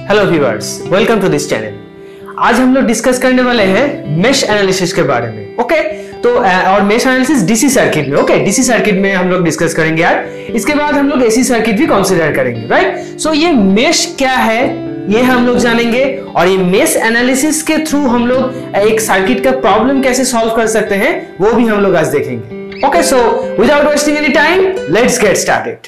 Hello viewers, welcome to this channel. आज हम लोग डिस्कस करने वाले हैं मेश एनालिसिस के बारे में। ओके, तो और मेश एनालिसिस डीसी सर्किट में। ओके, डीसी सर्किट में हम लोग डिस्कस करेंगे यार। इसके बाद हम लोग एसी सर्किट भी कंसीडर करेंगे, राइट। सो ये मेश क्या है ये हम लोग जानेंगे, और ये मेश एनालिसिस के थ्रू हम लोग एक सर्किट का प्रॉब्लम कैसे सॉल्व कर सकते हैं वो भी हम लोग आज देखेंगे। Okay, so without wasting any time let's get started.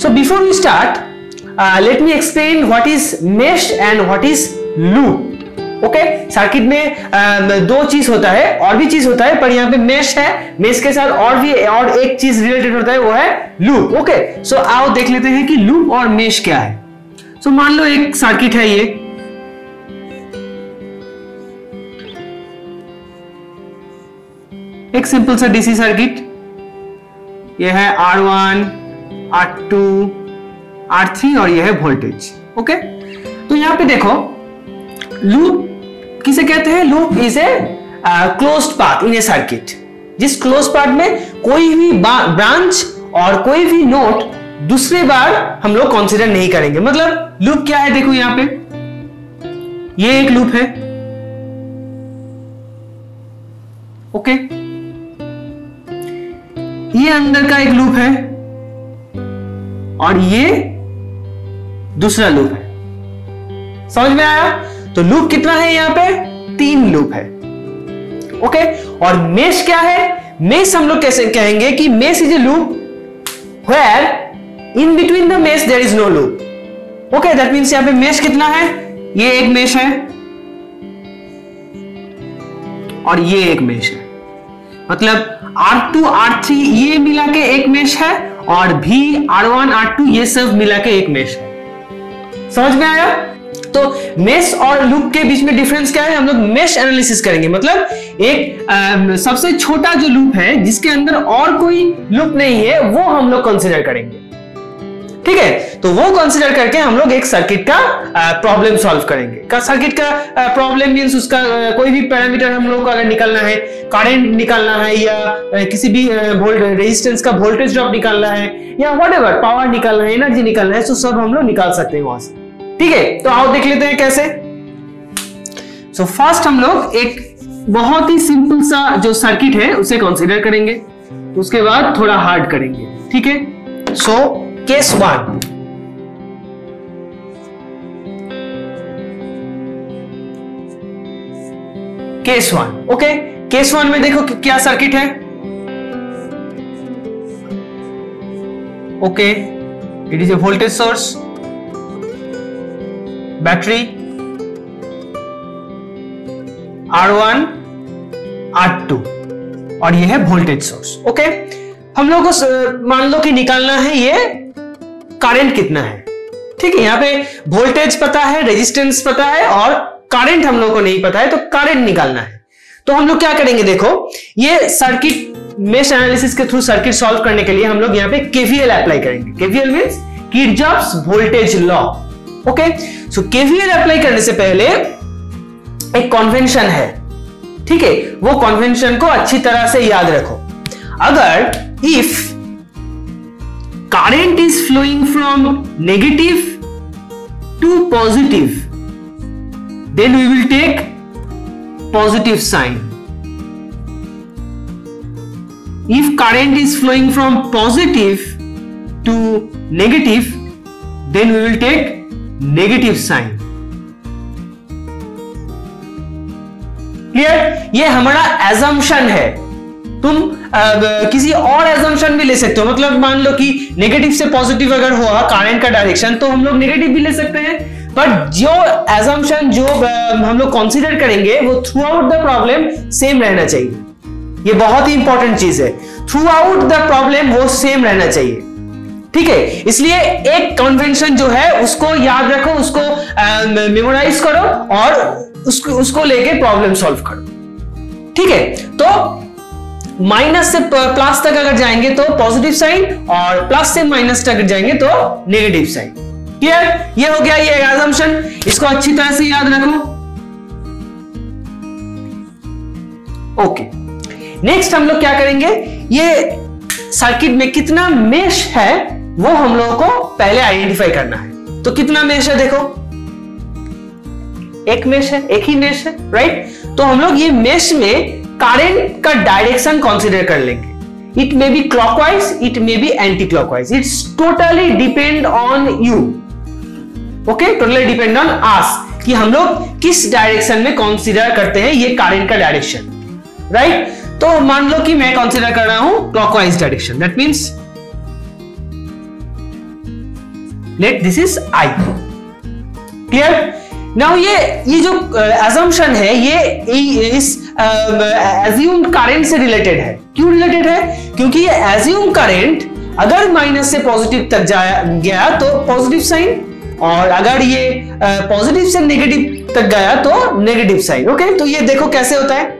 So before we start, let me explain what is mesh and what is loop. Okay, circuit में दो चीज होता है, और भी चीज होता है, पर यहाँ पे मेश है। मेश के साथ और एक चीज रिलेटेड होता है, वो है लूप। ओके, सो आओ देख लेते हैं कि लूप और मेश क्या है। सो मान लो एक सर्किट है, ये एक सिंपल सा डीसी सर्किट। ये है R1, R2, R3 और ये है वोल्टेज। ओके, तो यहां पे देखो, लूप किसे कहते हैं? Loop is a closed path in A circuit. जिस क्लोज पाथ में कोई भी ब्रांच और कोई भी नोड दूसरे बार हम लोग कंसीडर नहीं करेंगे। मतलब लूप क्या है, देखो यहां पे ये एक लूप है। ओके, ये अंदर का एक लूप है और ये दूसरा लूप है। समझ में आया? तो लूप कितना है यहां पे? 3 लूप है। ओके, और मेश क्या है? मेश हम लोग कैसे कहेंगे कि mesh is a loop where in between the mesh there is no loop. Okay, that means यहां पे मेश कितना है? ये एक मेश है और ये एक मेश है। मतलब R2, R3 ये मिला के एक मेश है, और भी R1, R2 ये सब मिला के एक मेश है। समझ में आया? तो मेश और लूप के बीच में डिफरेंस क्या है? हम लोग मेश एनालिसिस करेंगे। मतलब एक सबसे छोटा जो लूप है जिसके अंदर और कोई लूप नहीं है, वो हम लोग कंसीडर करेंगे। ठीक है, तो वो कंसीडर करके हम लोग एक सर्किट का प्रॉब्लम सॉल्व करेंगे। सर्किट का प्रॉब्लम मींस उसका कोई भी पैरामीटर हम लोग को अगर निकालना है, करंट निकालना है, या किसी भी रेजिस्टेंस का वोल्टेज ड्रॉप निकालना है, या व्हाटएवर पावर निकालना है, एनर्जी निकालना है, तो सब हम लोग निकाल सकते हैं वहां से। ठीक है, तो आओ देख लेते हैं कैसे। सो फर्स्ट हम लोग एक बहुत ही सिंपल सा जो सर्किट है उसे कंसीडर करेंगे, तो उसके बाद थोड़ा हार्ड करेंगे। ठीक है, so case 1। Case 1। Okay, case 1 में देखो क्या सर्किट है। Okay, it is a voltage source, battery, R1, R2 और ये है वोल्टेज सोर्स। ओके, हम लोग को मान लो कि निकालना है ये करंट कितना है। ठीक है, यहां पे वोल्टेज पता है, रेजिस्टेंस पता है, और करंट हम लोग को नहीं पता है, तो करंट निकालना है। तो हम लोग क्या करेंगे, देखो ये सर्किट मेश एनालिसिस के थ्रू सर्किट सॉल्व करने के लिए हम लोग यहां पे केवीएल अप्लाई करेंगे। KVL means Kirchhoff's voltage law. Okay, so KVL apply करने से पहले एक कन्वेंशन है। ठीक है, वो कन्वेंशन को अच्छी तरह से याद रखो। अगर if current is flowing from negative to positive, then we will take positive sign. If current is flowing from positive to negative, then we will take negative sign. Clear? ये हमारा assumption है। तुम किसी और एजम्पशन भी ले सकते हो। मतलब मान लो कि नेगेटिव से पॉजिटिव अगर हुआ करंट का डायरेक्शन, तो हम लोग नेगेटिव भी ले सकते हैं। पर जो एजम्पशन जो हम लोग कंसीडर करेंगे वो through out the problem same रहना चाहिए। ये बहुत ही इंपॉर्टेंट चीज है, थ्रू आउट द प्रॉब्लम वो सेम रहना चाहिए। ठीक है, इसलिए एक कन्वेंशन जो है उसको याद रखो, उसको मेमोराइज करो और उसको लेके प्रॉब्लम सॉल्व करो। ठीक है, तो माइनस से प्लस तक अगर जाएंगे तो पॉजिटिव साइन, और प्लस से माइनस तक जाएंगे तो नेगेटिव साइन। क्लियर? ये हो गया ये assumption, इसको अच्छी तरह से याद रखो। ओके, नेक्स्ट हम लोग क्या करेंगे, ये सर्किट में कितना मेश है वो हम लोगों को पहले आइडेंटिफाई करना है। तो कितना मेश है, देखो एक मेश है, एक ही मेश है, राइट। तो हम लोग ये मेश में करंट का डायरेक्शन कंसीडर कर लेंगे। It may be clockwise, it may be anti clockwise, it's totally depend on you, okay, totally depend on us कि हम लोग किस डायरेक्शन में कंसीडर करते हैं ये करंट का डायरेक्शन, राइट। तो मान लो कि मैं कंसीडर कर रहा हूं clockwise direction, that means let this is I, clear. Now ये जो assumption है ये इस assumed current से रिलेटेड है। क्यों रिलेटेड है? क्योंकि ये assumed current अगर माइनस से पॉजिटिव तक गया तो पॉजिटिव साइन, और अगर ये पॉजिटिव से नेगेटिव तक गया तो नेगेटिव साइन, ओके। तो ये देखो कैसे होता है।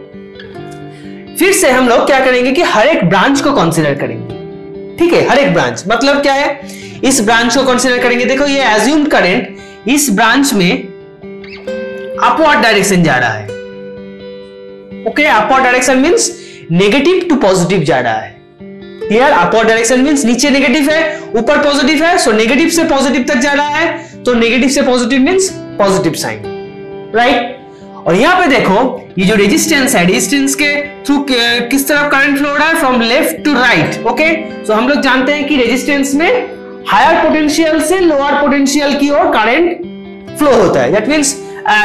फिर से हम लोग क्या करेंगे कि हर एक ब्रांच को कंसीडर करेंगे, ठीक है। हर एक ब्रांच मतलब क्या है, इस ब्रांच को कंसीडर करेंगे। देखो ये assumed current इस ब्रांच में अपवर्ड डायरेक्शन जा रहा है, okay. Upward direction means negative to positive जा रहा है, क्लियर। अपवर्ड डायरेक्शन मींस नीचे नेगेटिव है, ऊपर पॉजिटिव है, सो नेगेटिव से पॉजिटिव तक जा रहा है, तो नेगेटिव से positive means positive sign, right. और यहां पे देखो ये जो रेजिस्टेंस है, रेजिस्टेंस के थ्रू किस तरफ करंट फ्लो हो रहा है, from left to right, okay. So हम लोग जानते हैं कि रेजिस्टेंस में हायर पोटेंशियल से लोअर पोटेंशियल की ओर करंट फ्लो होता है, दैट मींस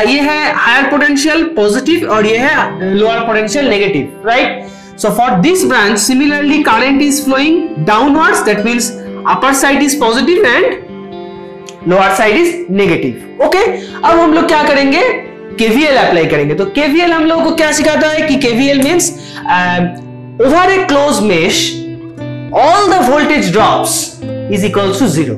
ये है हायर पोटेंशियल पॉजिटिव और ये है lower potential negative, right. So for this branch similarly current is flowing downwards, that means upper side is positive and lower side is negative, okay. अब हम लोग क्या करेंगे, केवीएल अप्लाई करेंगे। तो केवीएल हम लोगों को क्या सिखाता है कि KVL means over A close mesh all the voltage drops is equals to 0,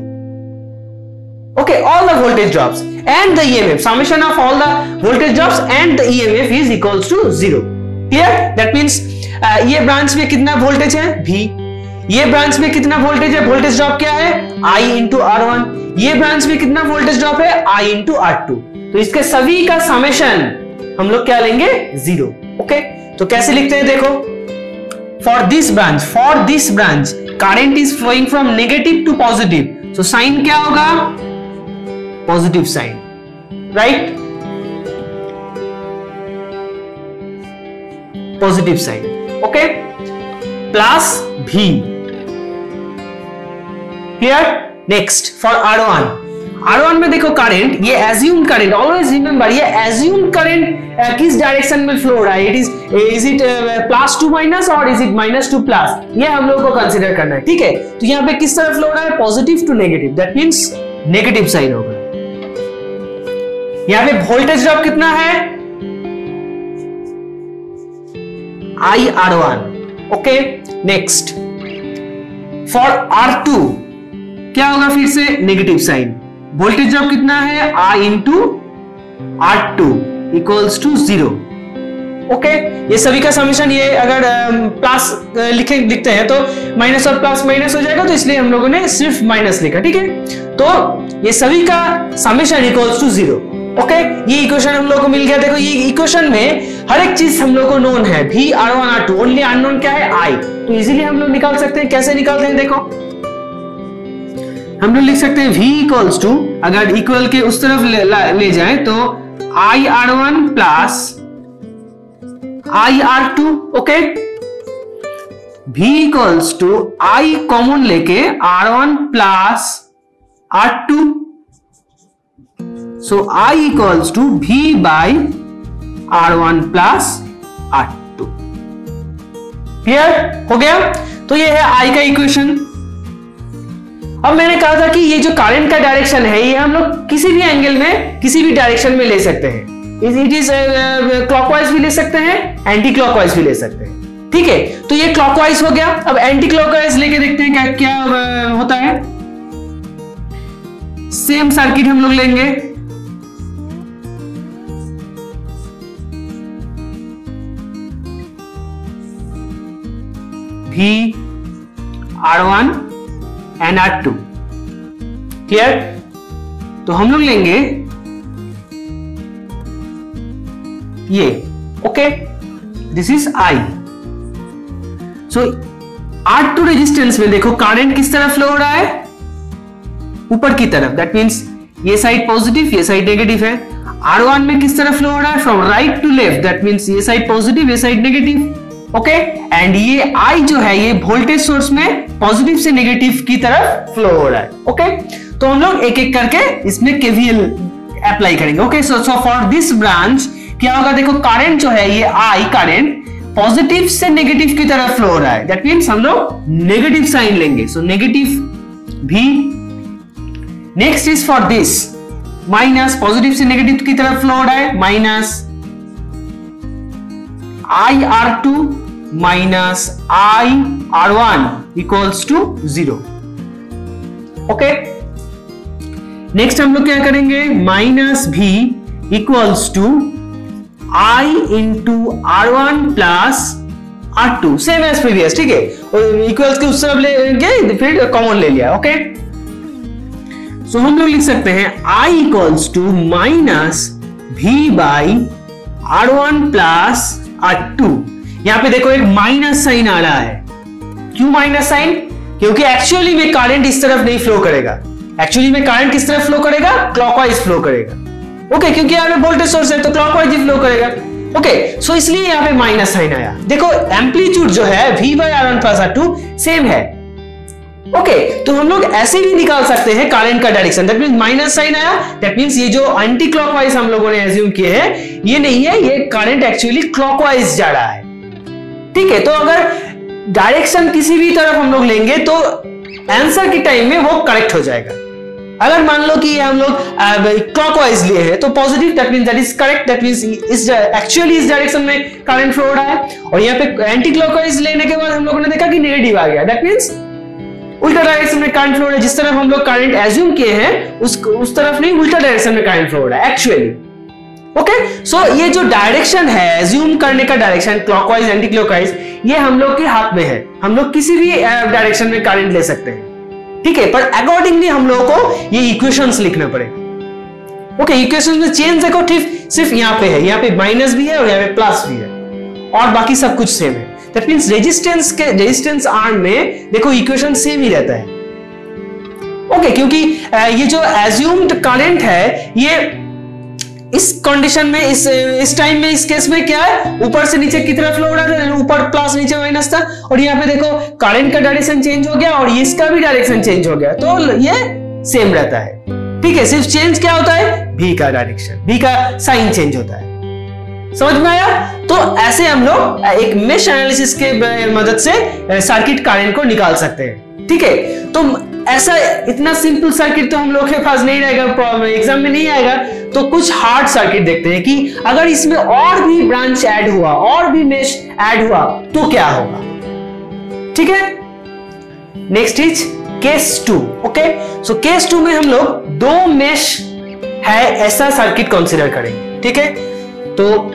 okay, all the voltage drops and the EMF, summation of all the voltage drops and the EMF is equals to 0, clear। that means ये branch में कितना voltage है V, ये branch में कितना voltage है, voltage drop क्या है I into R1, ये ब्रांच में कितना वोल्टेज ड्रॉप है I into R2, तो इसके सभी का समेशन हम लोग क्या लेंगे 0, ओके। तो कैसे लिखते हैं, देखो for this branch current is flowing from negative to positive, so sign क्या होगा, positive sign, right, positive sign, okay, plus V, clear। next for R1 में देखो करंट, ये assumed current, always remember ये assumed current किस direction में flow हो रहा है, is it plus two minus और is it minus two plus, ये हम लोग को कंसीडर करना है, ठीक है। तो यहाँ पे किस तरह फ्लो हो रहा है, positive to negative, that means negative sign होगा। यहाँ पे वोल्टेज ड्रॉप कितना है IR1, okay. Next for R2 क्या होगा, फिर से नेगेटिव साइन, वोल्टेज ड्रॉप कितना है I into R2 equals to 0, okay. ये सभी का समेशन, ये अगर प्लस लिखते हैं तो माइनस और प्लस माइनस हो जाएगा, तो इसलिए हम लोगों ने सिर्फ माइनस लिखा, ठीक है। तो ये सभी का समेशन इक्वल्स टू 0, ओके। ये इक्वेशन हम लोग को मिल गया। देखो ये इक्वेशन में हर एक चीज हम लोग को नोन है, V R1 R2, only unknown क्या है I, तो इजीली हम लोग निकाल सकते हैं। कैसे निकालते हैं, देखो हम लोग लिख सकते हैं V इक्वल्स टू, अगर इक्वल के उस तरफ ले जाए तो IR1 plus IR2, okay. V equals to I common लेके R1 plus R2, so I equals to V by R1 plus R2, clear हो गया। तो ये है I का इक्वेशन। अब मैंने कहा था कि ये जो करंट का डायरेक्शन है ये हम लोग किसी भी एंगल में किसी भी डायरेक्शन में ले सकते हैं। इट इज क्लॉकवाइज भी ले सकते हैं, एंटी क्लॉकवाइज भी ले सकते हैं, ठीक है। तो ये क्लॉकवाइज हो गया। अब एंटी क्लॉकवाइज लेके देखते हैं क्या क्या होता है। सेम सर्किट हम लोग लेंगे, V R1 and R2, clear. तो हम लोग लेंगे ये, okay, this is I, so R2 resistance में देखो करंट किस तरफ फ्लो हो रहा है, ऊपर की तरफ, दैट मींस ये साइड पॉजिटिव ये साइड नेगेटिव है। R1 में किस तरफ फ्लो हो रहा है, from right to left, that means ये साइड पॉजिटिव ये साइड नेगेटिव। ओके, एंड ये I जो है ये वोल्टेज सोर्स में पॉजिटिव से नेगेटिव की तरफ फ्लो हो रहा है। ओके, तो हम लोग एक एक करके इसमें KVL अप्लाई करेंगे। Okay, so for this branch क्या होगा, देखो करंट जो है ये I करंट पॉजिटिव से नेगेटिव की तरफ फ्लो हो रहा है, दैट मींस हम लोग नेगेटिव साइन लेंगे, so negative V। Next is for this minus, positive से नेगेटिव की तरफ फ्लो हो रहा है, minus IR2 minus IR1 equals to 0। Okay, next हम लोग क्या करेंगे, minus V equals to I into R1 plus R2, same as previous. ठीक है, इक्वल्स के उस तरफ लेंगे फिर कॉमन ले लिया। ओके, सो हम लोग लिख सकते हैं I equals to minus V by R1 plus R2। यहां पे देखो एक माइनस साइन आ रहा है, क्यों माइनस साइन, क्योंकि एक्चुअली में करंट इस तरफ नहीं फ्लो करेगा, एक्चुअली में करंट किस तरफ फ्लो करेगा, क्लॉकवाइज फ्लो करेगा। ओके, क्योंकि यहाँ पे वोल्टेज सोर्स है तो क्लॉकवाइज ही फ्लो करेगा। ओके, सो इसलिए यहाँ पे माइनस साइन आया। देखो एम्पलीट्यूड जो है V by R1 plus R2 same है। ओके, तो हम लोग ऐसे भी निकाल सकते हैं करंट का direction, that means minus sign आया, दैट मींस ये जो एंटी क्लॉकवाइज हम लोगों ने एज्यूम किए हैं ये नहीं है, ये करंट एक्चुअली क्लॉकवाइज जा रहा है। ठीक है, तो अगर डायरेक्शन किसी भी तरफ हम लोग लेंगे तो आंसर के टाइम में वो करेक्ट हो जाएगा। अगर मान लो कि हम लोग क्लॉकवाइज लिए हैं तो positive, that means that is correct, that means इस एक्चुअली इस डायरेक्शन में करंट फ्लो हो रहा है, और यहाँ पे एंटी क्लॉकवाइज लेने के बाद हम लोगों ने देखा कि नेगेटिव आ गया, दैट मींस उल्टा डायरेक्शन में करंट फ्लो हो रहा है। जिस तरफ हम लोग करंट एज्यूम किए हैं उस तरफ नहीं, उल्टा डायरेक्शन में करंट फ्लो हो रहा है एक्चुअली। ओके, सो ये जो डायरेक्शन है एज्यूम करने का डायरेक्शन, क्लॉकवाइज एंटी क्लॉकवाइज, ये हम लोग के हाथ में है, हम लोग किसी भी डायरेक्शन में करंट ले सकते हैं। ठीक है, पर अकॉर्डिंगली हम लोगों को ये इक्वेशंस लिखना पड़ेगा। ओके, इक्वेशंस में चेंज देखो सिर्फ यहाँ पे है, यहाँ पे माइनस भी है और यहाँ पे प्लस भी है, और बाकी सब कुछ सेम है। दैट मींस रेजिस्टेंस आर्म में देखो इक्वेशन सेम ही रहता है। ओके, क्योंकि ये जो एज्यूम्ड करंट है ये इस कंडीशन में, इस टाइम में, इस केस में क्या है, ऊपर से नीचे की तरफ फ्लो हो रहा था, ऊपर प्लस नीचे माइनस था, और यहाँ पे देखो करंट का डायरेक्शन चेंज हो गया और इसका भी डायरेक्शन चेंज हो गया, तो ये सेम रहता है। ठीक है, सिर्फ चेंज क्या होता है, V का डायरेक्शन, V का साइन चेंज होता है। समझ में आया? तो ऐसे हम लोग एक मेश एनालिसिस के मदद से सर्किट करंट को निकाल सकते हैं। ठीक है, तो ऐसा इतना सिंपल सर्किट तो हम लोग के पास नहीं रहेगा, एग्जाम में नहीं आएगा, तो कुछ हार्ड सर्किट देखते हैं कि अगर इसमें और भी ब्रांच ऐड हुआ, और भी मेश ऐड हुआ तो क्या होगा। ठीक है, next is case 2। Okay, so case 2 में हम लोग 2 मेश है ऐसा सर्किट कंसीडर करेंगे। ठीक है, तो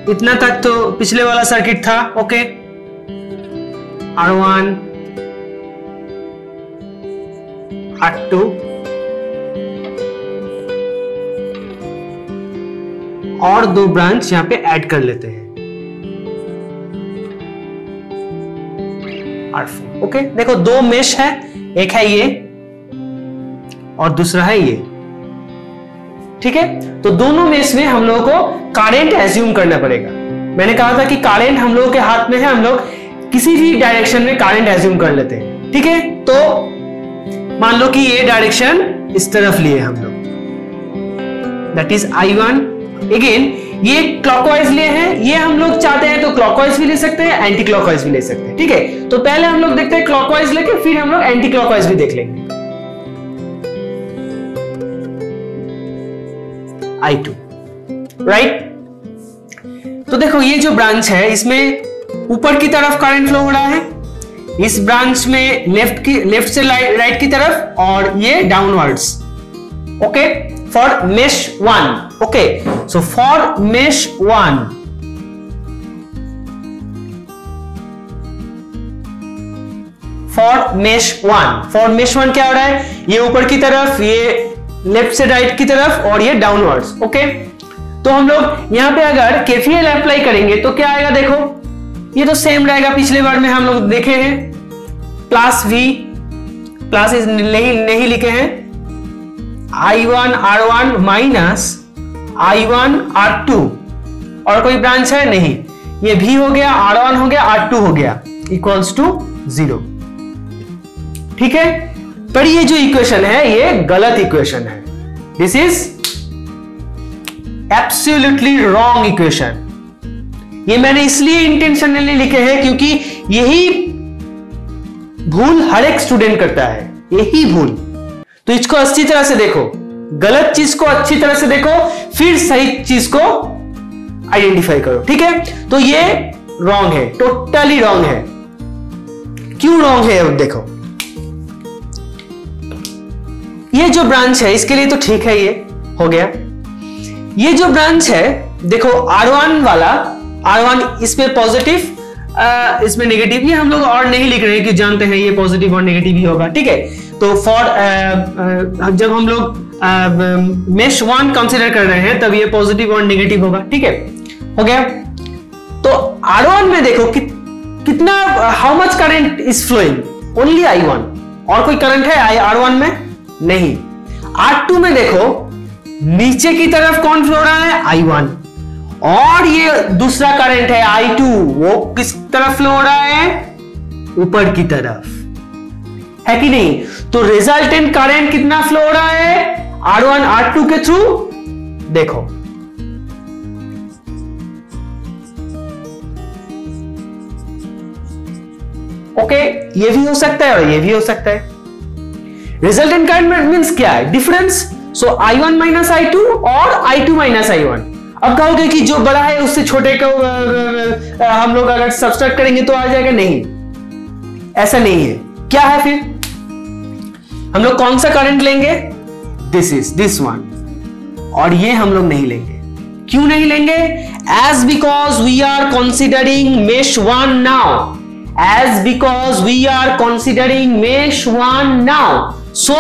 इतना तक तो पिछले वाला सर्किट था। ओके, R1 R2 और 2 ब्रांच यहां पे ऐड कर लेते हैं, R4। ओके, देखो 2 मेश है, एक है ये और दूसरा है ये। ठीक है, तो दोनों मेश में हम लोगों को करंट एज्यूम करना पड़ेगा। मैंने कहा था कि करंट हम लोगों के हाथ में है, हम लोग किसी भी डायरेक्शन में करंट एज्यूम कर लेते हैं। ठीक है, तो मान लो कि ये डायरेक्शन इस तरफ लिए हम लोग, दैट इज I1। अगेन ये क्लॉकवाइज लिए हैं, ये हम लोग चाहते हैं तो क्लॉकवाइज भी ले सकते हैं, एंटी क्लॉकवाइज भी ले सकते हैं। ठीक है, तो पहले हम लोग देखते हैं क्लॉकवाइज लेके, फिर हम लोग एंटी क्लॉकवाइज भी देख लेंगे। I2 right. तो देखो ये जो ब्रांच है इसमें ऊपर की तरफ करंट फ्लो हो रहा है, इस ब्रांच में लेफ्ट से राइट की तरफ, और ये downwards. Okay, for mesh 1। Okay, so for mesh 1 4 for mesh 1। For mesh 1 क्या हो रहा है, ये ऊपर की तरफ, ये लेफ्ट से राइट की तरफ और ये डाउनवर्ड्स। ओके, तो हम लोग यहां पे अगर केसीएल अप्लाई करेंगे तो क्या आएगा, देखो ये तो सेम रहेगा, पिछले बार में हम लोग देखे हैं, प्लस वी प्लस नहीं लिखे हैं, I1 R1 minus I1 R2, और कोई ब्रांच है नहीं, ये V हो गया, R1 हो गया, R2 हो गया, इक्वल्स टू 0। ठीक है, पर ये जो इक्वेशन है ये गलत इक्वेशन है, this is absolutely wrong equation. ये मैंने इसलिए इंटेंशनली लिखे हैं क्योंकि यही भूल हर एक स्टूडेंट करता है, यही भूल। तो इसको अच्छी तरह से देखो, गलत चीज को अच्छी तरह से देखो, फिर सही चीज को आइडेंटिफाई करो। ठीक है, तो ये रॉन्ग है, टोटली रॉन्ग है। क्यों रॉन्ग है, अब देखो, ये जो ब्रांच है इसके लिए तो ठीक है, ये हो गया। ये जो ब्रांच है देखो, R1 वाला, R1 इसमें पॉजिटिव, इसमें नेगेटिव, ये हम लोग और नहीं लिख रहे हैं कि जानते हैं ये पॉजिटिव और नेगेटिव ही होगा। ठीक है, तो फॉर जब हम लोग मेश 1 कंसीडर कर रहे हैं तब ये पॉजिटिव और नेगेटिव होगा। ठीक है, हो गया। तो R1 में देखो कितना, how much current is flowing, only I1, और कोई करंट है R1 में नहीं। R2 में देखो नीचे की तरफ कौन फ्लो रहा है, I1, और ये दूसरा करंट है I2, वो किस तरफ फ्लो हो रहा है, ऊपर की तरफ, है कि नहीं। तो रिजल्टेंट करंट कितना फ्लो हो रहा है R1 R2 के थ्रू, देखो ओके, ये भी हो सकता है और ये भी हो सकता है। रिजल्टेंट करंट मींस क्या है, डिफरेंस। सो I1 माइनस I2 और I2 माइनस I1। अब कहोगे कि जो बड़ा है उससे छोटे को हम लोग अगर सब्सट्रैक्ट करेंगे तो आ जाएगा, नहीं, ऐसा नहीं है। क्या है फिर, हम लोग कौन सा करंट लेंगे, दिस वन, और ये हम लोग नहीं लेंगे। क्यों नहीं लेंगे, as because we are considering mesh 1 now, as because we are considering mesh 1 now, so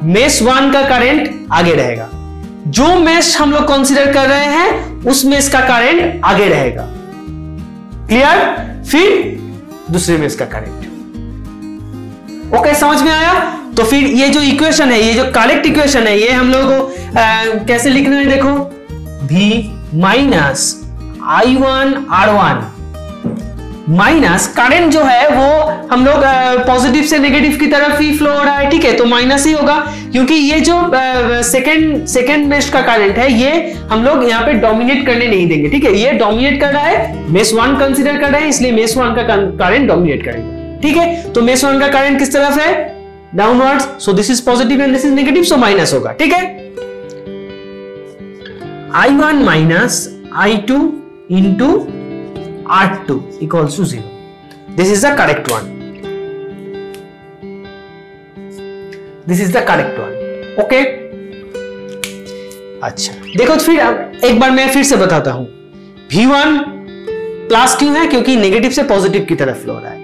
mesh 1 का करंट आगे रहेगा, जो मेश हम लोग कंसीडर कर रहे हैं उस मेश का करंट आगे रहेगा। क्लियर, फिर दूसरे मेश का करंट। ओके, समझ में आया। तो फिर ये जो इक्वेशन है, ये जो करेक्ट इक्वेशन है, ये हम लोग को कैसे लिखना है, देखो V minus I1 R1 minus current जो है वो हम लोग पॉजिटिव से नेगेटिव की तरफ ही फ्लो हो रहा है। ठीक है, तो माइनस ही होगा, क्योंकि ये जो सेकंड मेश का करंट है ये हम लोग यहाँ पे डोमिनेट करने नहीं देंगे। ठीक है, ये डोमिनेट कर रहा है, मेश 1 कंसीडर कर रहे हैं, इसलिए मेश 1 का करंट डोमिनेट करेगा। ठीक है, तो मेश 1 का करंट किस तरफ है, downwards, so this is positive and this is negative, so minus होगा। ठीक है, I1 minus I2 into R2 equals to 0. This is the correct one. This is the correct one. Okay? अच्छा, देखो फिर एक बार मैं फिर से बताता हूं। V1 प्लस क्यों है, क्योंकि नेगेटिव से पॉजिटिव की तरफ फ्लो हो रहा है।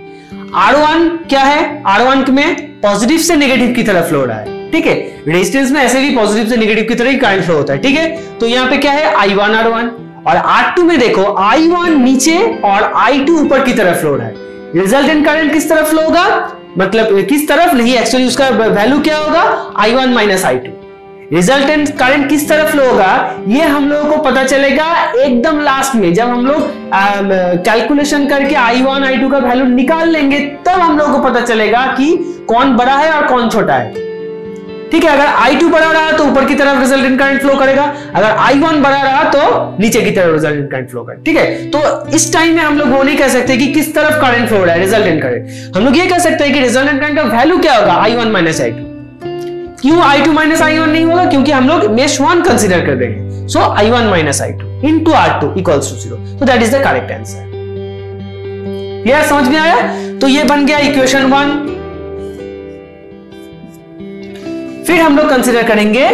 R1 क्या है, R1 में पॉजिटिव से नेगेटिव की तरफ फ्लो हो रहा है। ठीक है, रेजिस्टेंस में ऐसे भी पॉजिटिव से नेगेटिव की तरफ ही करंट फ्लो होता है। ठीक है, तो यहां पे क्या है, I1 R1, और R2 में देखो I1 नीचे और I2 ऊपर की तरफ फ्लो रहा है। रिजल्टेंट करंट किस तरफ फ्लो होगा, मतलब किस तरफ नहीं, एक्चुअली उसका वैल्यू क्या होगा, I1 minus I2। Resultant current किस तरफ फ्लो होगा ये हम लोगों को पता चलेगा एकदम लास्ट में, जब हम लोग कैलकुलेशन करके I1 I2 का वैल्यू निकाल लेंगे, तब हम लोगों को पता चलेगा कि कौन बड़ा है और कौन छोटा है। ठीक है, अगर I2 बड़ा रहा तो ऊपर की तरफ रिजल्टेंट करंट फ्लो करेगा, अगर I1 बड़ा रहा तो नीचे की तरफ रिजल्टेंट करंट फ्लो करेगा। ठीक है, तो इस टाइम में हम लोग वो नहीं कह सकते कि किस तरफ करंट फ्लो हो रहा है, रिजल्टेंट करंट। हम लोग ये कह सकते हैं कि रिजल्टेंट करंट का वैल्यू क्या होगा, I1 माइनस I2। क्यों I2 माइनस I1 नहीं होगा, क्योंकि हम लोग मेश 1 कंसीडर कर रहे हैं। So I1 minus I2 into R2 equals to 0। तो that is the correct answer. Clear, समझ में आया। तो ये बन गया इक्वेशन 1। फिर हम लोग कंसीडर करेंगे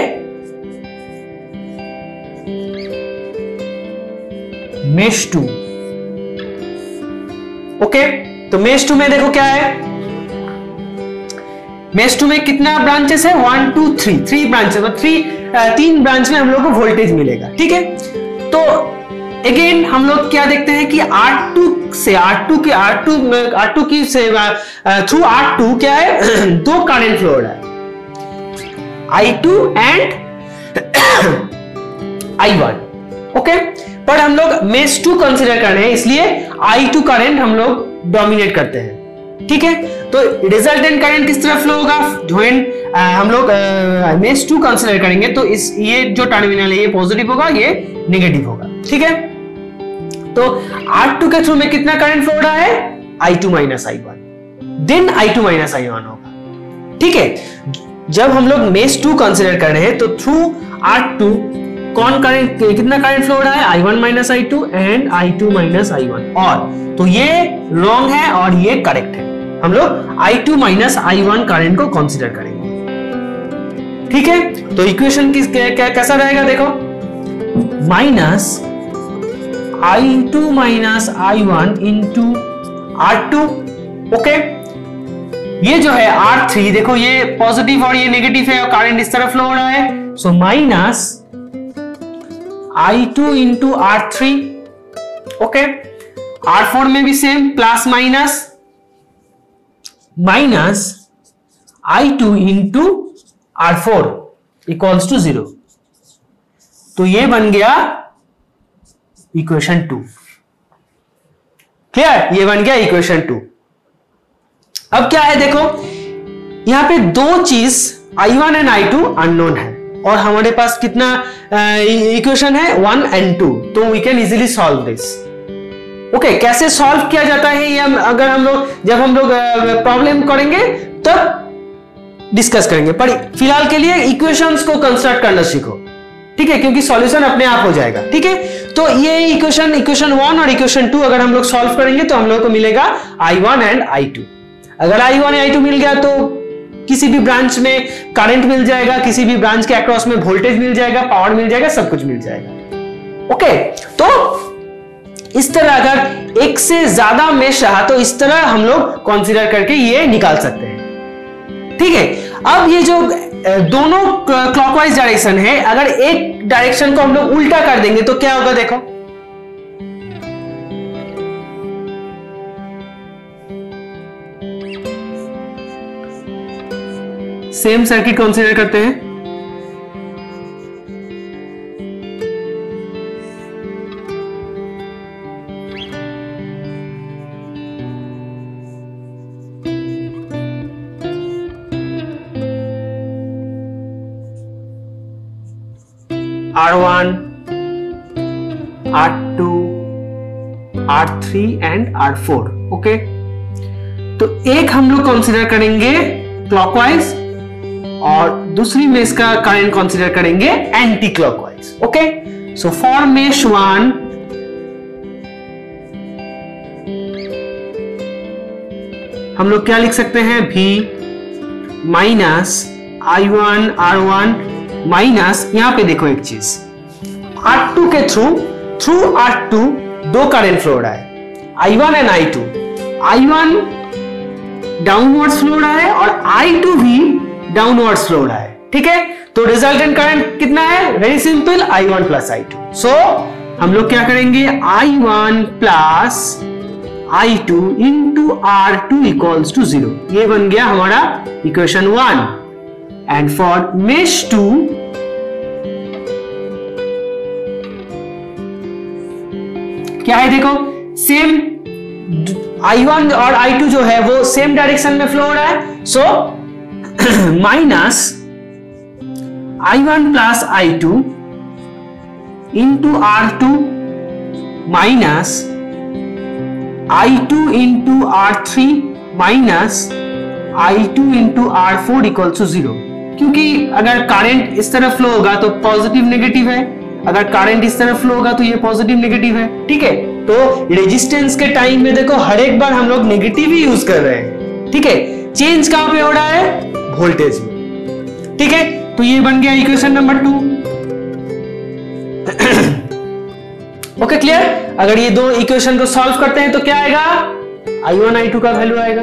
मेश 2। ओके, तो मेश 2 में देखो क्या है, मेष 2 में कितना ब्रांचेस है? 1 2 3, 3 ब्रांचेस, मतलब 3 ब्रांच में हम लोग को वोल्टेज मिलेगा। ठीक है, तो अगेन हम लोग क्या देखते हैं कि R2 से R2 की से थ्रू R2 क्या है? 2 करंट फ्लो हो रहा है, I2 एंड I1। ओके, पर हम लोग मेष 2 कंसीडर कर रहे हैं, इसलिए I2 करंट हम लोग डोमिनेट करते हैं। ठीक है, तो रिजल्टेंट करंट किस तरह फ्लो होगा? हम लोग मेष 2 कंसीडर करेंगे तो ये जो टर्मिनल है ये पॉजिटिव होगा, ये नेगेटिव होगा। ठीक है, तो R2 के थ्रू में कितना करंट फ्लो हो रहा है? I2 minus I1, then I2 minus I1 होगा। ठीक है, जब हम लोग मेष 2 कंसीडर कर रहे हैं तो थ्रू R2 कौन करंट, कितना करंट फ्लो हो रहा है? I1 minus I2 and I2 minus I1, और तो ये रॉन्ग है और ये करेक्ट है। हम लोग I2 माइनस I1 करंट को कंसीडर करेंगे। ठीक है, तो इक्वेशन कैसा रहेगा? देखो, minus I2 minus I1 into R2। Okay, ये जो है R3, देखो ये पॉजिटिव और ये नेगेटिव है और करंट इस तरफ फ्लो हो रहा है, so minus I2 into R3। Okay, R4 में भी same, plus minus I2 into R4 equals to 0। तो ये बन गया इक्वेशन 2। क्लियर? ये बन गया इक्वेशन 2। अब क्या है? देखो यहां पे 2 चीज I1 एंड I2 अननोन है और हमारे पास कितना इक्वेशन है? 1 एंड 2, तो we can easily solve this. Okay, कैसे सॉल्व किया जाता है ये अगर हम लोग जब हम लोग प्रॉब्लम करेंगे तब डिस्कस करेंगे, पर फिलहाल के लिए इक्वेशंस को कंस्ट्रक्ट करना सीखो। ठीक है, क्योंकि सॉल्यूशन अपने आप हो जाएगा। ठीक है, तो ये इक्वेशन 1 और इक्वेशन 2 अगर हम लोग सॉल्व करेंगे तो हम लोग को मिलेगा I1 एंड I2। अगर I1 या I2 मिल गया तो किसी भी ब्रांच में करंट मिल जाएगा, किसी भी ब्रांच के अक्रॉस में वोल्टेज मिल जाएगा, पावर मिल जाएगा, सब कुछ मिल जाएगा। ओके, तो इस तरह अगर एक से ज्यादा मेष रहा तो इस तरह हम लोग कंसीडर करके ये निकाल सकते हैं। ठीक है, अब ये जो दोनों क्लॉकवाइज डायरेक्शन है, अगर एक डायरेक्शन को हम लोग उल्टा कर देंगे तो क्या होगा? देखो, सेम सर्किट कंसीडर करते हैं। R1, R2, R3 and R4। Okay, तो एक हम लोग कंसीडर करेंगे क्लॉकवाइज और दूसरी मेष का करंट कंसीडर करेंगे anti clockwise. Okay, so for मेष 1 हम लोग क्या लिख सकते हैं? V minus I1 R1 minus, यहां पे देखो एक चीज, R2 के थ्रू R2 2 करंट फ्लो हो रहा है, I1 and I2। I1 downwards flow हो रहा है और I2 भी डाउनवर्ड्स फ्लो हो रहा है। ठीक है, तो रिजल्टेंट करंट कितना है? Very simple, I1 plus I2। सो हम लोग क्या करेंगे? I1 plus I2 into R2 equals to 0। ये बन गया हमारा इक्वेशन 1। And for mesh 2 क्या है? देखो सेम I1 और I2 जो है वो सेम डायरेक्शन में फ्लो हो रहा है, so minus I1 plus I2 into R2 minus I2 into R3 minus I2 into R4 equal to 0। क्योंकि अगर करंट इस तरफ फ्लो होगा तो पॉजिटिव नेगेटिव है, अगर करंट इस तरफ फ्लो होगा तो ये पॉजिटिव नेगेटिव है। ठीक है, तो रेजिस्टेंस के टाइम में देखो हर एक बार हम लोग नेगेटिव ही यूज कर रहे हैं। ठीक है, चेंज कहां पे हो रहा है? वोल्टेज में। ठीक है, तो ये बन गया इक्वेशन नंबर 2। Okay, clear? अगर ये दो इक्वेशन को सॉल्व करते हैं तो क्या आएगा? I1 I2 का वैल्यू आएगा।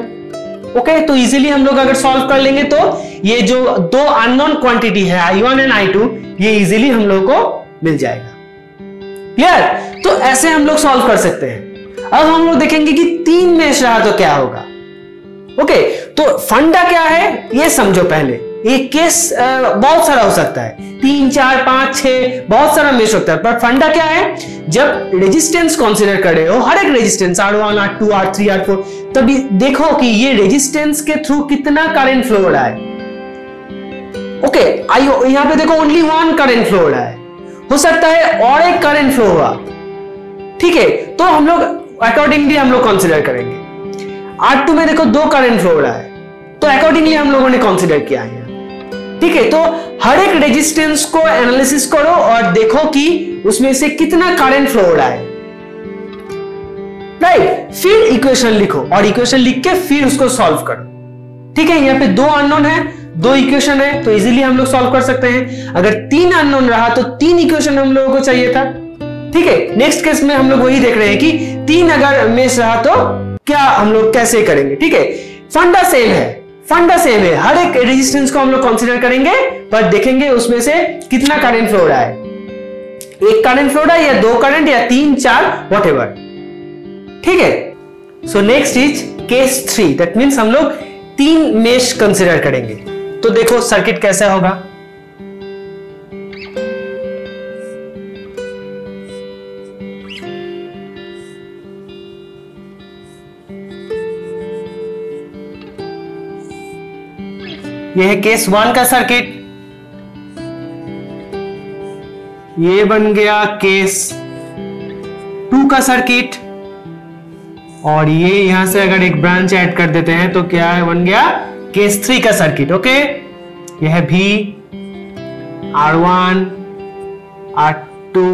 ओके, तो इजीली हम लोग अगर सॉल्व कर लेंगे तो ये जो दो अननोन क्वांटिटी है I1 एंड I2, ये इजीली हम लोग को मिल जाएगा। क्लियर? तो ऐसे हम लोग सॉल्व कर सकते हैं। अब हम लोग देखेंगे कि 3 मेष रहा तो क्या होगा। ओके, तो फंडा क्या है ये समझो पहले। ये केस बहुत सारा हो सकता है, 3, 4, 5, 6 बहुत सारा मेष होता है, पर फंडा क्या है, जब रेजिस्टेंस कंसीडर कर रहे हो, हर एक resistance R1, R2, R3, R4, तभी देखो कि ये रेजिस्टेंस के थ्रू कितना करंट फ्लो हो रहा है। ओके, यहां पे देखो ओनली 1 करंट फ्लो हो रहा है, हो सकता है और एक करंट फ्लो हुआ। ठीक है, तो हम लोग अकॉर्डिंगली हम लोग कंसीडर करेंगे। R2 में देखो 2 करंट फ्लो हो रहा है, तो अकॉर्डिंगली हम लोगों ने कंसीडर किया है। ठीक है, तो हर एक रेजिस्टेंस को एनालिसिस करो और देखो कि उसमें से कितना करंट फ्लो हो रहा है। राइट, फिर इक्वेशन लिखो और इक्वेशन लिख के फिर उसको सॉल्व करो। ठीक है, यहाँ पे 2 अननोन है, 2 इक्वेशन है, तो इजीली हम लोग सॉल्व कर सकते हैं। अगर 3 अननोन रहा तो 3 इक्वेशन हम लोगों को चाहिए था। ठीक है, नेक्स्ट केस में हम लोग वही देख रहे हैं कि 3 अगर मेष रहा तो क्या हम लोग कैसे करेंगे। ठीक है, फंडा सेम है, हर एक रेजिस्टेंस को हम लोग कंसीडर करेंगे, पर देखेंगे उसमें से कितना करंट फ्लो हो रहा है, 1 करंट फ्लो हो रहा है या 2 करंट या 3, 4 व्हाटएवर। ठीक है, so next is case 3, that means हम लोग 3 मेष कंसीडर करेंगे। तो देखो सर्किट कैसा होगा। यह है केस 1 का सर्किट, ये बन गया केस 2 का सर्किट, और ये यहां से अगर एक ब्रांच ऐड कर देते हैं तो क्या है, बन गया केस 3 का सर्किट। ओके, यह है भी R1, R2,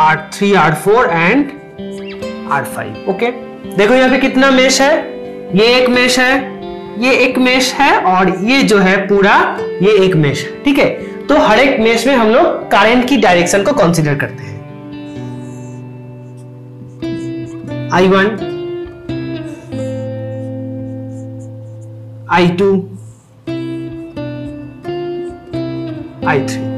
R3, R4 and R5। Okay, देखो यहां पे कितना मेष है, ये एक मेष है, ये एक मेष है, और ये जो है पूरा ये एक मेष है। ठीक है, तो हर एक मेष में हम लोग करंट की डायरेक्शन को कंसीडर करते हैं। I1, I2, I3,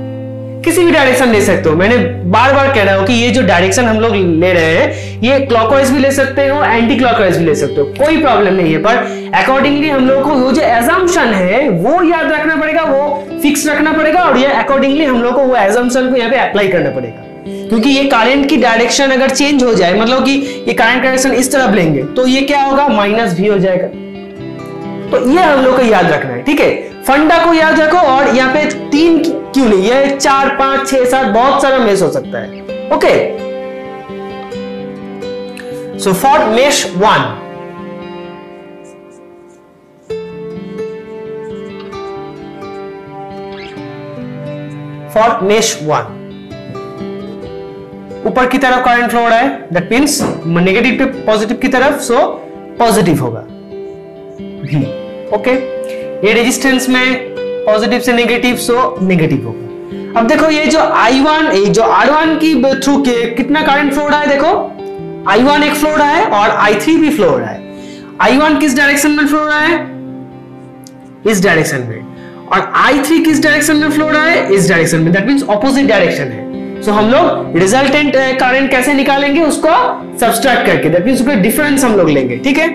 किसी भी डायरेक्शन ले सकते हो। मैंने बार बार कह रहा हूं कि ये जो डायरेक्शन हम लोग ले रहे हैं, ये क्लॉकवाइज भी ले सकते हो, एंटी क्लॉकवाइज भी ले सकते हो, कोई प्रॉब्लम नहीं है, पर अकॉर्डिंगली हम लोग को वो जो एजम्पशन है वो याद रखना पड़ेगा, वो फिक्स रखना पड़ेगा, और ये अकॉर्डिंगली हम लोग को वो एजम्पशन को यहाँ पे अप्लाई करना पड़ेगा। क्योंकि ये करंट की डायरेक्शन अगर चेंज हो जाए, मतलब कि ये करंट डायरेक्शन इस तरफ लेंगे तो ये क्या होगा, माइनस भी हो जाएगा। तो ये हम लोग को याद रखना है। ठीक है, फंडा को याद रखो, और यहाँ पे 3 क्यों नहीं, ये 4, 5, 6, 7 बहुत सारा मेष हो सकता है। ओके, सो फॉर मेष 1, ऊपर की तरफ करंट फ्लो हो रहा है, that means negative to positive की तरफ, सो पॉजिटिव होगा भी। ओके, ये रेजिस्टेंस में पॉजिटिव से नेगेटिव, सो नेगेटिव होगा। अब देखो ये जो I1, जो R1 की थ्रू के कितना करंट फ्लो हो रहा है, देखो I1 एक फ्लो हो रहा है और I3 भी फ्लो हो रहा है। I1 किस डायरेक्शन में फ्लो हो रहा है, इस डायरेक्शन में, और I3 किस डायरेक्शन में फ्लो हो रहा है, इस डायरेक्शन में, दैट मींस ऑपोजिट डायरेक्शन है। सो हम लोग रिजल्टेंट करंट कैसे निकालेंगे, उसको सब्सट्रैक्ट करके, दैट मींस उसका डिफरेंस हम लोग लेंगे। ठीक है,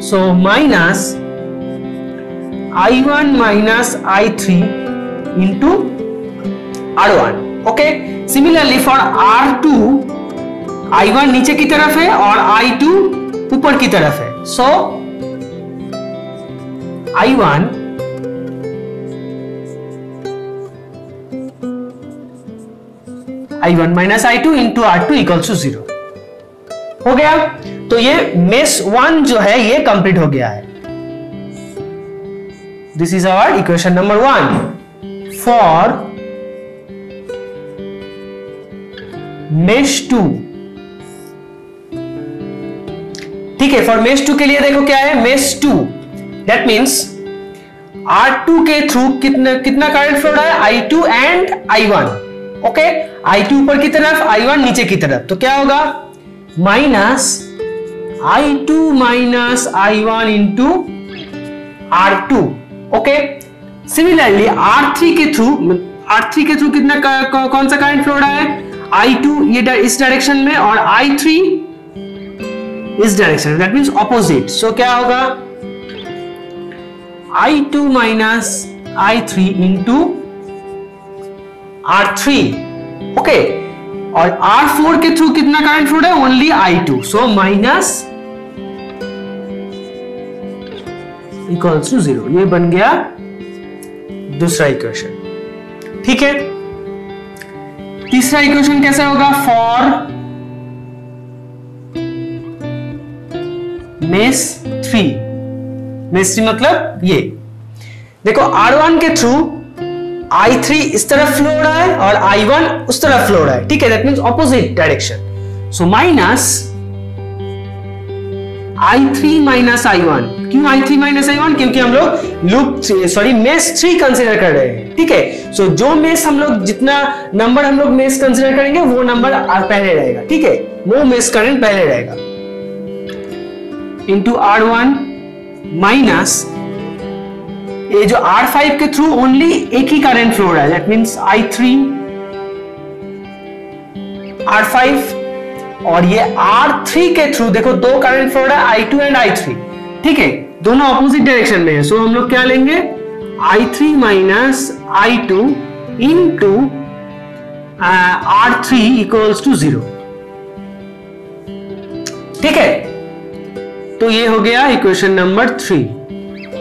so minus I1 minus I3 into R1। Okay, similarly for R2, I1 नीचे की तरफ है और I2 ऊपर की तरफ है, so I1 minus I2 into R2 equals to 0 हो गया। तो ये मेष 1 जो है ये कंप्लीट हो गया है। This is our equation number 1 for mesh 2। ठीक है, फॉर मेष 2 के लिए देखो क्या है, मेष 2 दैट मींस R2 के थ्रू कितना करंट फ्लो रहा है, I2 and I1। Okay, I2 ऊपर की तरफ, I1 नीचे की तरफ, तो क्या होगा, minus I2 minus I1 into R2। Okay, similarly R3 के थ्रू कितना कौन सा करंट फ्लो रहा है? I2 ये इस डायरेक्शन में और I3 इस डायरेक्शन, दैट मींस ऑपोजिट। सो क्या होगा? I2 minus I3 into R3। Okay, और R4 के थ्रू कितना करंट फ्लो है? Only I2, so minus equals to 0। ये बन गया दूसरा इक्वेशन। ठीक है, तीसरा इक्वेशन कैसा होगा? फॉर मेश 3, मेश 3 मतलब ये देखो, R1 के थ्रू I3 इस तरफ फ्लो हो रहा है और I1 उस तरफ फ्लो हो रहा है। ठीक है, that means opposite direction. So minus I3 minus I1। क्यों I3 माइनस I1? क्योंकि हम लोग मेश 3 कंसीडर कर रहे हैं। ठीक है, सो जो मेश हम लोग जितना नंबर हम लोग मेश कंसीडर करेंगे वो नंबर पहले रहेगा। ठीक है, वो मेश करंट पहले रहेगा, इंटू R1 माइनस ये जो R5 के थ्रू ओनली एक ही करंट फ्लो रहा है, दैट मींस I3 R5, और ये R3 के थ्रू देखो दो करंट फ्लो रहा है, I2 एंड I3। ठीक है, दोनों ऑपोजिट डायरेक्शन में है। सो हम लोग क्या लेंगे? I3 minus I2 into R3 equals to 0। ठीक है, तो ये हो गया इक्वेशन नंबर 3।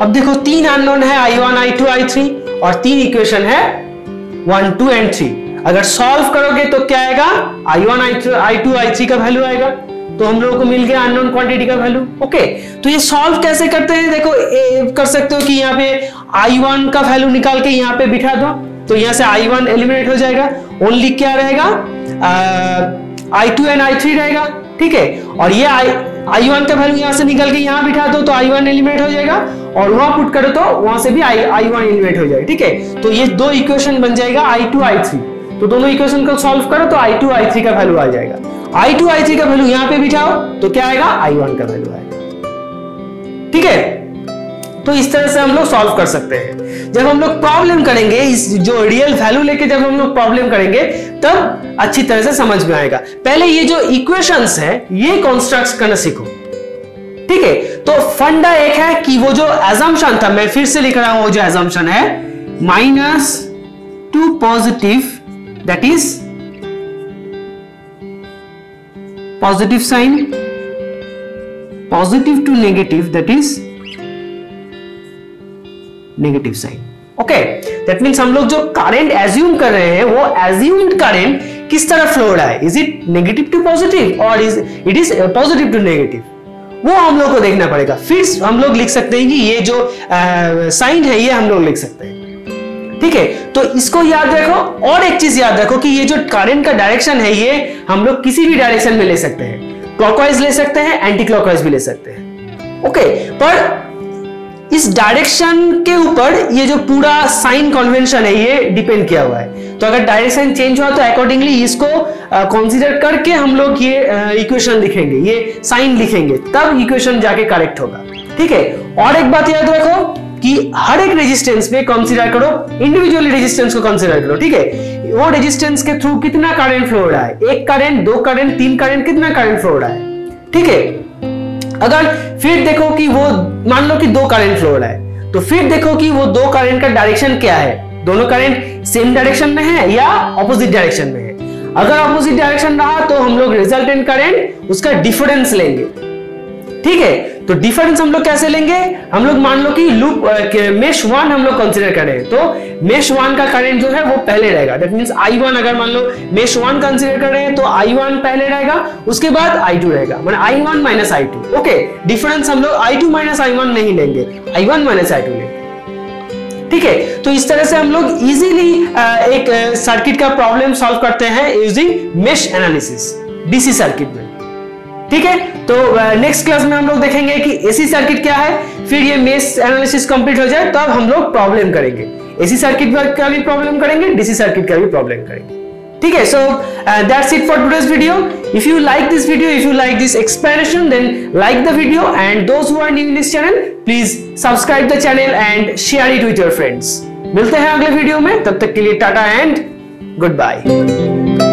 अब देखो 3 अननोन है, I1 I2 I3, और 3 इक्वेशन है 1 2 एंड 3। अगर सॉल्व करोगे तो क्या आएगा? I1 I2 I3 का वैल्यू आएगा, तो हम लोगों को मिल गया अननोन क्वांटिटी का वैल्यू। ओके, तो ये सॉल्व कैसे करते हैं? देखो कर सकते हो कि यहाँ पे I1 का वैल्यू निकाल के यहाँ पे बिठा दो, तो यहाँ से I1 एलिमिनेट हो जाएगा, ओनली क्या रहेगा? I2 एंड I3 रहेगा। ठीक है, और ये I1 का वैल्यू यहाँ से निकाल के यहाँ बिठा दो तो I1 एलिमिनेट हो जाएगा, और वहां पुट करो तो वहां से भी I1 एलिमिनेट हो जाएगा। ठीक है, तो ये दो इक्वेशन बन जाएगा I2 I3। तो दोनों इक्वेशन को सॉल्व करो तो I2 I3 का वैल्यू आ जाएगा। I2 I3 का वैल्यू यहां पे बिठाओ तो क्या आएगा? I1 का वैल्यू आएगा। ठीक है, तो इस तरह से हम लोग सॉल्व कर सकते हैं। जब हम लोग प्रॉब्लम करेंगे, इस जो रियल वैल्यू लेके जब हम लोग प्रॉब्लम करेंगे तब अच्छी तरह से समझ में आएगा। पहले ये जो इक्वेशंस है ये कंस्ट्रक्ट करना सीखो। ठीक है, तो फंडा एक है कि वो जो एजम्पशन था, मैं फिर से लिख रहा हूं, वो जो एजम्पशन है -2 positive, that is positive sign, positive to negative, that is negative sign. Okay, that means हम लोग जो करंट एज्यूम कर रहे हैं वो एज्यूम्ड करंट किस तरह फ्लो हो रहा है, is it negative to positive और it is positive to negative, वो हम लोग को देखना पड़ेगा। फिर हम लोग लिख सकते हैं कि ये जो साइन है ये हम लोग लिख सकते हैं। ठीक है, तो इसको याद रखो, और एक चीज याद रखो कि ये जो करंट का डायरेक्शन है ये हम लोग किसी भी डायरेक्शन में ले सकते हैं, क्लॉकवाइज ले सकते हैं, एंटी क्लॉकवाइज भी ले सकते हैं। ओके, पर इस डायरेक्शन के ऊपर ये जो पूरा साइन कन्वेंशन है ये डिपेंड किया हुआ है। तो अगर डायरेक्शन चेंज हुआ तो अकॉर्डिंगली इसको कंसीडर करके हम लोग ये इक्वेशन लिखेंगे, ये साइन लिखेंगे, तब इक्वेशन जाके करेक्ट होगा। ठीक है, और एक बात याद रखो कि हर एक रेजिस्टेंस में कंसीडर करो, इंडिविजुअली रेजिस्टेंस को कंसीडर करो। ठीक है, वो रेजिस्टेंस के थ्रू कितना करंट फ्लो हो रहा है, एक करंट, दो करंट, तीन करंट, कितना करंट फ्लो हो रहा है। ठीक है, अगर फिर देखो कि वो मान लो कि दो करंट फ्लो हो रहा है, तो फिर देखो कि वो दो करंट का डायरेक्शन क्या है, दोनों करंट सेम डायरेक्शन में है या ऑपोजिट डायरेक्शन में है। अगर ऑपोजिट डायरेक्शन रहा तो हम लोग रिजल्टेंट करंट उसका डिफरेंस लेंगे। ठीक है, तो डिफरेंस हम लोग कैसे लेंगे? हम लोग मान लो कि लूप मेश 1 हम लोग कंसीडर कर रहे हैं, तो मेश 1 का करंट जो है वो पहले रहेगा, दैट मींस I1, अगर मान लो मेश 1 कंसीडर कर रहे हैं तो I1 पहले रहेगा, उसके बाद I2 रहेगा, माने I1 minus I2। Okay, difference हम लोग I2 माइनस I1 नहीं लेंगे, I1 माइनस I2 लेंगे। ठीक है, तो इस तरह से हम लोग इजीली एक सर्किट का प्रॉब्लम सॉल्व करते हैं using mesh analysis DC circuit में। ठीक है, तो नेक्स्ट क्लास में हम लोग देखेंगे कि एसी सर्किट क्या है, फिर ये मेश एनालिसिस कंप्लीट हो जाए तब हम लोग प्रॉब्लम करेंगे, एसी सर्किट का भी प्रॉब्लम करेंगे, डीसी सर्किट का भी प्रॉब्लम करेंगे। ठीक है, so that's it for today's video. If you like this video, if you like this explanation, then like the video, and those who are new in this channel please subscribe the channel and share it with your friends. मिलते हैं अगले video में, तब तक के लिए Tata and good bye.